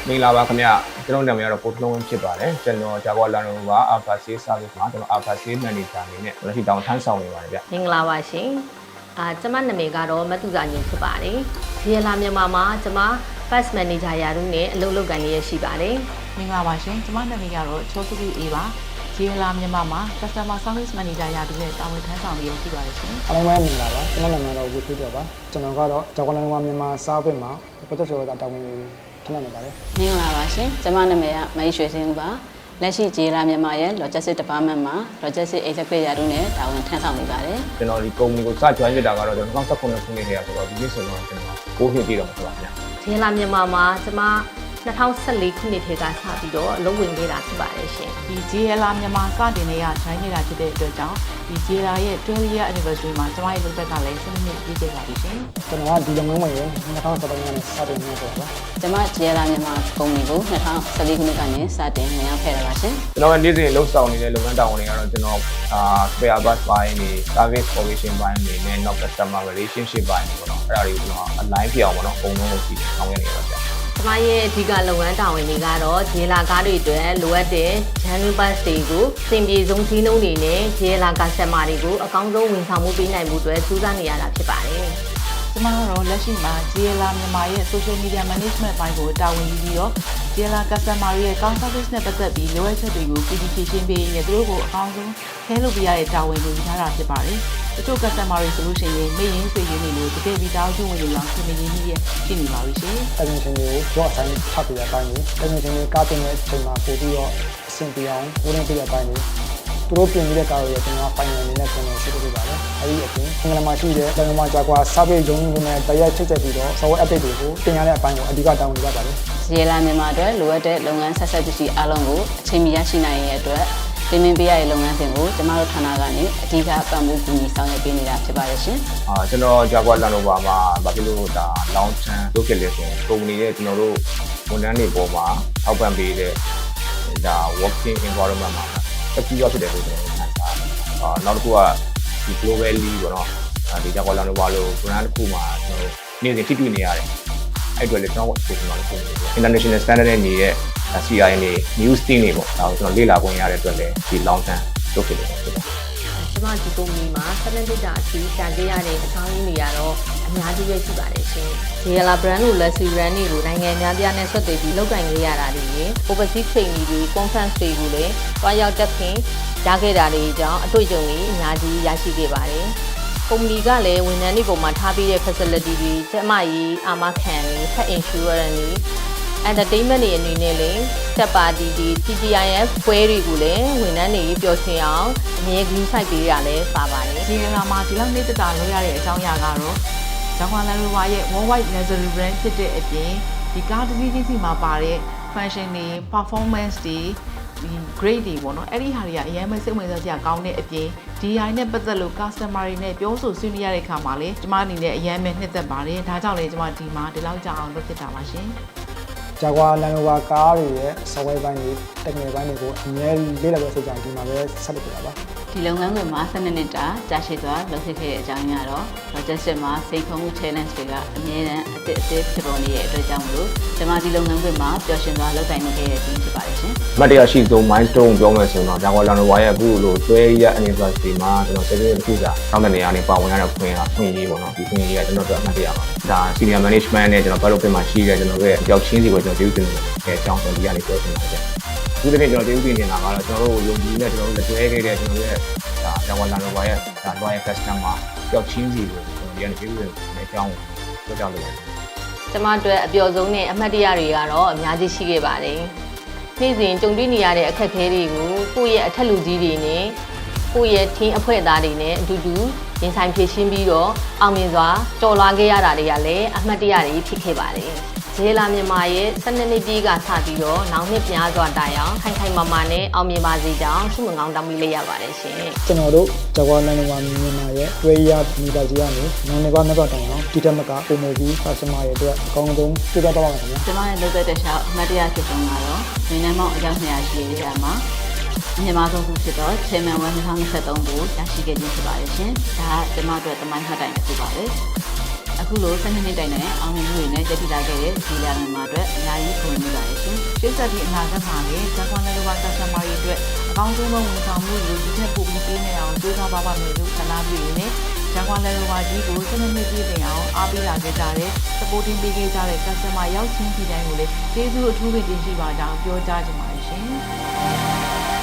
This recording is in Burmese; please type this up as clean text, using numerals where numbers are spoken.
မင်္ဂလာပါခင်ဗျကျွန်တော်နာမည်ကတော့ကိုထလုံးဝင်းဖြစ်ပါတယ်ကျွန်တော်ဂျာကွာလန်နိုဗာအာဖာဆေးစာရေးမှာကျွန်တော်အာဖာဆေးမန်နေဂျာအနေနဲ့လက်ရှိတောင်းထမ်းဆောင်နေပါတယ်ဗျမင်္ဂလာပါရှင်ကျွန်မနာမည်ကတော့မတူစာညင်ဖြစ်ပါတယ်ဒီလာမြန်မာမှာကျွန်မ First Manager ရာထူးနဲ့အလုပ်လုပ်ကိုင်နေရရှိပါတယ်မင်္ဂလာပါရှင်ကျွန်မနာမည်ကတော့ချိုးစုစုအေးပါဒီလာမြန်မာမှာ Customer Service Manager ရာထူးနဲ့တာဝန်ထမ်းဆောင်နေရရှိပါတယ်ရှင်အားလုံးပဲမင်္ဂလာပါကျွန်တော်နာမည်တော့ဝေထွေးပြပါကျွန်တော်ကတော့ဂျာကွာလန်နိုဗာမြန်မာစာပေမှာ Project Officer တာဝန်ထမ်းနေပါတယ်မင်္ဂလာပါရှင်ကျွန်မနာမည်ကမဟိရွှေစင်းဦးပါလက်ရှိဂျေလာမြန်မာရဲ့ Logistics Department မှာ Logistics Executive ရာထူးနဲ့တာဝန်ထမ်းဆောင်နေပါတယ်ကျွန်တော်ဒီကုမ္ပဏီကိုစ join ဖြစ်တာကတော့ကျွန်တော်2019ခုနှစ်ထဲကဆိုတော့ဒီနေ့ဆိုတော့ကျွန်တော်9နှစ်ပြည့်တော့မှာပါဗျဂျေလာမြန်မာမှာကျွန်မ2014ခုနှစ်ထဲကစပြီးတော့အလုပ်ဝင်နေတာဖြစ်ပါတယ်ရှင်ဒီဂျေလာမြန်မာစတင်နေရ join နေတာဖြစ်တဲ့အတွက်ကြောင့်ဒီဂျေလာရဲ့12 year anniversary မှာကျွန်မရဲ့လုပ်သက်ကလည်း7နှစ်ပြည့်ခဲ့ပါပြီရှင်ကျွန်တော်ကဒီလုပ်ငန်းမှာရော2013ခုနှစ်စတင်နေတော့ပါကျွန်မဂျေလာမြန်မာကုမ္ပဏီကို2014ခုနှစ်ကနေစတင်ဝင်ရောက်ခဲ့တာပါရှင်ကျွန်တော်ကနေ့စဉ်လှုပ်ဆောင်နေတဲ့လုပ်ငန်းတာဝန်တွေကတော့ကျွန်တော်spare parts ပိုင်းတွေ service operation ပိုင်းတွေနဲ့နောက် customer relationship ပိုင်းတွေပေါ့နော်အဲ့ဒါတွေကိုကျွန်တော် align ဖြစ်အောင်ပေါ့နော်ပုံလုံးကိုကြည့်ဆောင်ရွက်နေတော့ဗျကျွန်မရဲ့အဓိကလုပ်ငန်းတာဝန်တွေကတော့ဂျေလာကားတွေအတွက်လိုအပ်တဲ့ January Pass တွေကိုစင်ပြေဆုံးဈေးနှုန်းတွေနဲ့ဂျေလာကားဆက်မာတွေကိုအကောင်းဆုံးဝန်ဆောင်မှုပေးနိုင်မှုအတွက်စူးစမ်းနေရတာဖြစ်ပါတယ်ကျွန်မတို့လက်ရှိမှာဂျေလာမြန်မာရဲ့ social media management ဘိုင်းကိုတာဝန်ယူပြီးတော့ဂျေလာ customer ရဲ့ account service နဲ့ပတ်သက်ပြီးလိုအပ်ချက်တွေကိုပြည်သူရှင်းပေးရသူတို့ကိုအကောင်းဆုံးခဲလုပ်ပြရတဲ့တာဝန်ကိုယူထားတာဖြစ်ပါတယ်တချို့ customer တွေဆိုလို့ရှိရင်မေ့ရင်းဆွေရင်းနေလို့တကယ်ပြီးတောင်းကျဝင်လို့လောက်ရှင်နေရင်းကြီးရှိနေပါပြီရှင်အရင်ချင်းကိုတော့အဆိုင်ထပ်ပြရတိုင်းကိုအရင်ချင်းကိုကားတင်တဲ့အချိန်မှာပို့ပြီးတော့အဆင်ပြေအောင်ဝင်ပြရတိုင်းကိုသူတို့ပြင်နေတဲ့ကားတွေကျွန်တော်ပိုင်နေနဲ့ပုံစံရှိပေးပါတယ်အဲဒီအပြင်အင်္ဂလိပ်မှာရှိတဲ့လန်မာဂျာကွာစာပေရုံးနဲ့တရားချိတ်ချက်ပြီးတော့ software update တွေကိုတင်ရတဲ့အပိုင်းကိုအဓိကတောင်းနေကြပါတယ်ဂျေလာမြန်မာအတွက်လိုအပ်တဲ့လုပ်ငန်းဆက်ဆက်ပစ္စည်းအလုံးကိုအချိန်မီရရှိနိုင်ရဲ့အတွက်တင်ပြပေးရတဲ့လုပ်ငန်းစဉ်ကိုကျမတို့ဌာနကနေအဓိကပံ့ပိုးကူညီဆောင်ရွက်ပေးနေတာဖြစ်ပါတယ်ရှင်ကျွန်တော်ဂျာကွာလန်နိုဗာမှာဘာဖြစ်လို့ဒါ long term လုပ်ဖြစ်လဲဆိုရင်ကုမ္ပဏီရဲ့ကျွန်တော်တို့ဝန်ထမ်းတွေပေါ်မှာထောက်ပံ့ပေးတဲ့ဒါ working environment မှာတကယ်ရောဖြစ်တယ်လို့ကျွန်တော်ခံစားရတယ်နောက်တစ်ခုကဒီ globally ပေါ့နော်ဒီဂျာကွာလန်နိုဗာလို့ brand တစ်ခုမှာကျွန်တော်နေ့စဉ်ထိတွေ့နေရတယ်အဲ့အတွက်လည်းကျွန်တော်ကိုယ်ကျွန်တော်လုပ်နေတယ် international standard နဲ့နေတဲ့ CI နဲ့ news team တွေပေါ့ဒါကိုကျွန်တော်လေ့လာခွင့်ရတဲ့အတွက်လည်းဒီ long term လုပ်ဖြစ်တယ်ဖြစ်တယ်ကျွန်မဒီကုမ္ပဏီမှာ7နှစ်တာအထိတန်ခဲ့ရတဲ့အကြောင်းရင်းတွေကတော့အများကြီးပဲရှိပါတယ်ရှင်။ JLA brand လို့ luxury brand တွေကိုနိုင်ငံများပြားနဲ့ဆွတ်တည်ပြီးလုပ်ကိုင်ခဲ့ရတာတွေနဲ့ overseas training တွေ conference တွေကိုလည်းတွားရောက်တက်ခင်ရခဲ့တာတွေအကြောင်းအတွေ့အကြုံတွေအများကြီးရရှိခဲ့ပါတယ်။ကုမ္ပဏီကလည်းဝန်ထမ်းတွေပေါ်မှာထားပေးတဲ့ facility တွေကျန်းမာရေးအာမခံတွေ health insurance တွေentertainment တွေအနေနဲ့လည်းတက်ပါတီဒီ TTIF ပွဲတွေကိုလည်းဝန်ထမ်းတွေပျော်ရွှင်အောင်အမြဲ view site ပေးရလဲပါပါတယ်ဒီလာမှာဒီလောက်နေ့တတာလုပ်ရတဲ့အကြောင်းအရာကတော့ဂျာကွာလန်နိုဗာရဲ့ worldwide luxury brand ဖြစ်တဲ့အပြင်ဒီကားတစ်စီးစီမှာပါတဲ့ function တွေ performance တွေဒီ grade တွေပေါ့နော်အဲ့ဒီဟာတွေကအရင်မှစိတ်ဝင်စားစရာကောင်းတဲ့အပြင် DI နဲ့ပတ်သက်လို့ customer တွေနဲ့ပြောဆိုဆွေးနွေးရတဲ့ခါမှာလေကျမအနေနဲ့အရင်မှနှစ်သက်ပါတယ်ဒါကြောင့်လေကျမဒီမှာဒီလောက်ကြာအောင်လုပ်ဖြစ်တာပါရှင်ဂျာကွာလန်နိုဗာကားတွေရဲ့ software ဘိုင်းတွေ technical ဘိုင်းတွေကိုအများလေးလာပဲဆိုကြရင်ဒီမှာပဲဆက်လုပ်ပြတာပါဒီလုပ်ငန်းခွင်မှာ7နှစ်တာကြာရှည်စွာလုပ်ဖြစ်ခဲ့တဲ့အကြောင်းအရာတော့ logistics မှာစိတ်ခုံမှု challenge တွေကအများနဲ့အသစ်ဖြစ်ပေါ်နေတဲ့အတွက်ကြောင့်မလို့ကျွန်မဒီလုပ်ငန်းခွင်မှာပျော်ရွှင်စွာလုပ်ကိုင်နေခဲ့တဲ့အချိန်ဖြစ်ပါတယ်ရှင်။မတ်တရားရှိဆုံး milestone ပြောမယ်ဆိုတော့ဂျာကွာလန်နိုဗာရဲ့အခုလို12 year anniversary မှာကျွန်တော်service တစ်ခုစာတောင်းတဲ့နေရာနေပါဝင်ရတဲ့ခွင့်ရေးပေါ့နော်ဒီခွင့်ရေးကကျွန်တော်တို့အမှတ်တရပါဒါ senior management နဲ့ကျွန်တော် back office မှာရှိတဲ့ကျွန်တော်ရဲ့အကြောက်ချင်းစီကိုကျွန်တော်ကျေးဇူးတင်တဲ့အကြောင်းဆိုဒီကနေပြောချင်ပါတယ်။ဒီတစ်နေ့ကျွန်တော်ကျေးဇူးတင်နေတာကတော့ကျွန်တော်တို့ယုံကြည်နဲ့ကျွန်တော်တို့လက်တွဲခဲ့တဲ့ကျွန်တော်ရဲ့ဒါဂျာကွာလန်နိုဗာရဲ့ဒါ loyal customer အကြောက်ချင်းစီကိုကျွန်တော်ဒီကနေကျေးဇူးတင်တဲ့အကြောင်းကိုပြောကြလို့ကျမတို့အပျော်ဆုံးနဲ့အမှတ်တရတွေကတော့အများကြီးရှိခဲ့ပါတယ်။နေ့စဉ်ကြုံတွေ့နေရတဲ့အခက်အခဲတွေကိုကိုယ့်ရဲ့အထက်လူကြီးတွေနဲ့ကိုယ့်ရဲ့ team အဖွဲ့သားတွေနဲ့အတူတူရင်ဆိုင်ဖြည့်ရှင်းပြီးတော့အောင်မြင်စွာကျော်လွှားခဲ့ရတာတွေကလည်းအမှတ်တရတွေဖြစ်ခဲ့ပါတယ်။ဂျေလာမြန်မာရဲ့12နှစ်ပြည့်ကစပြီးတော့နောက်နှစ်ပြားစွာတိုင်အောင်ခိုင်ခိုင်မာမာနဲ့အောင်မြင်ပါစေကြောင်းဆုမွန်ကောင်းတောင်းပေးလိုက်ရပါတယ်ရှင်။ကျွန်တော်တို့ဂျာကွာလန်နိုဗာမြန်မာရဲ့12 မီတာကြီးကနေနောက်နှစ်ပါးနှစ်ပတ်တိုင်အောင်ဒီတက်မကပုံမှုပြီး customer ရဲ့အတွက်အကောင်းဆုံးပြသတော့ပါမယ်ခင်ဗျာ။ကျွန်မရဲ့လုပ်တဲ့ရှောက်အမှတ်တရဖြစ်ဆုံးကတော့ဝန်ထမ်းမောင်အယောက်200ရှိတဲ့နေရာမှာမြန်မာဆုံးခုဖြစ်တော့ Chairman 2023ကိုရရှိခဲ့ခြင်းဖြစ်ပါတယ်ရှင်။ဒါကကျွန်မတို့တမိုင်းမှတ်တိုင်တစ်ခုပါပဲ။ အခုလို12နှစ်တိုင်နဲ့အောင်မြင်မှုတွေနဲ့တည်တည်လာခဲ့တဲ့ဒီလာမြန်မာအတွက်အများကြီးပုံနေပါရဲ့ရှင်။ရှေ့ဆက်ပြီးအနာဂတ်မှာလည်းဂျာကွန်နယ်ဝါကစတမာတွေအတွက်အကောင်းဆုံးသောဝန်ဆောင်မှုတွေဒီထက်ပိုပြီးပေးနေအောင်ကြိုးစားပါမယ်လို့ဆန္ဒပြုရင်းနဲ့ဂျာကွန်နယ်ဝါကြီးကို12နှစ်ပြည့်တင်အောင်အားပေးလာခဲ့ကြတဲ့ supporting ပေးခဲ့ကြတဲ့ customer ရောက်ချင်းဒီတိုင်းကိုလည်းကျေးဇူးအထူးပဲတင်ရှိပါကြောင်းပြောကြားချင်ပါတယ်ရှင်။